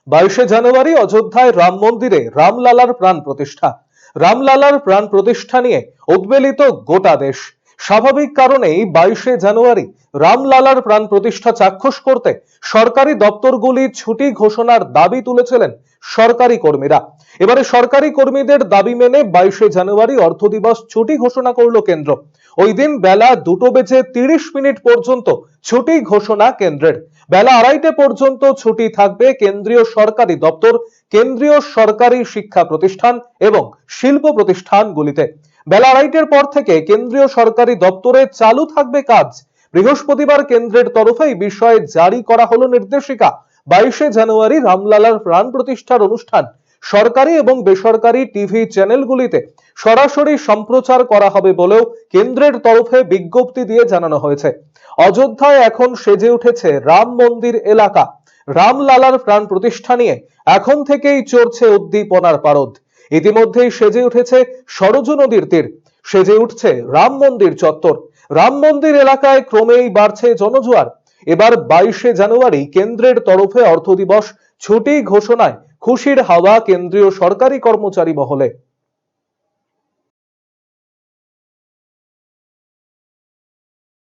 22শে জানুয়ারি অযোধ্যায় রাম মন্দিরে রামলালার প্রাণ প্রতিষ্ঠা। রামলালার প্রাণ প্রতিষ্ঠা নিয়ে উদ্বেলিত গোটা দেশ। স্বাভাবিক কারণেই 22শে জানুয়ারি রামলালার প্রাণ প্রতিষ্ঠা চাক্ষুষ করতে সরকারি দপ্তরগুলি ছুটি ঘোষণার দাবি তুলেছিলেন সরকারি কর্মীরা। এবারে সরকারি কর্মীদের দাবি মেনে 22শে জানুয়ারি অর্থ দিবস ছুটি ঘোষণা করল কেন্দ্র। ওই দিন বেলা 2:30 পর্যন্ত ছুটি ঘোষণা কেন্দ্রের। বেলা 2:30 পর্যন্ত ছুটি থাকবে কেন্দ্রীয় সরকারি দপ্তর, কেন্দ্রীয় সরকারি শিক্ষা প্রতিষ্ঠান এবং শিল্প প্রতিষ্ঠানগুলিতে। বেলা 2:30 পর থেকে কেন্দ্রীয় সরকারি দপ্তরে চালু থাকবে কাজ। বৃহস্পতিবার কেন্দ্রের তরফে এই বিষয়ে জারি করা হলো নির্দেশিকা। 22শে জানুয়ারি রামলালার প্রাণ প্রতিষ্ঠার অনুষ্ঠান সরকারি এবং বেসরকারি টিভি চ্যানেলগুলিতে সরাসরি সম্প্রচার করা হবে বলেও কেন্দ্রের তরফে বিজ্ঞপ্তি দিয়ে জানানো হয়েছে। অযোধ্যায় এখন সেজে উঠেছে রাম মন্দির এলাকা। রামলালার প্রাণ প্রতিষ্ঠা নিয়ে এখন থেকেই চড়ছে উদ্দীপনার পারদ। ইতিমধ্যেই সেজে উঠেছে সরযূ নদীর তীর, সেজে উঠছে রাম মন্দির চত্বর। রাম মন্দির এলাকায় ক্রমেই বাড়ছে জনজোয়ার। এবার 22শে জানুয়ারি কেন্দ্রের তরফে অর্থ দিবস ছুটি ঘোষণায় খুশির হাওয়া কেন্দ্রীয় সরকারি কর্মচারী মহলে।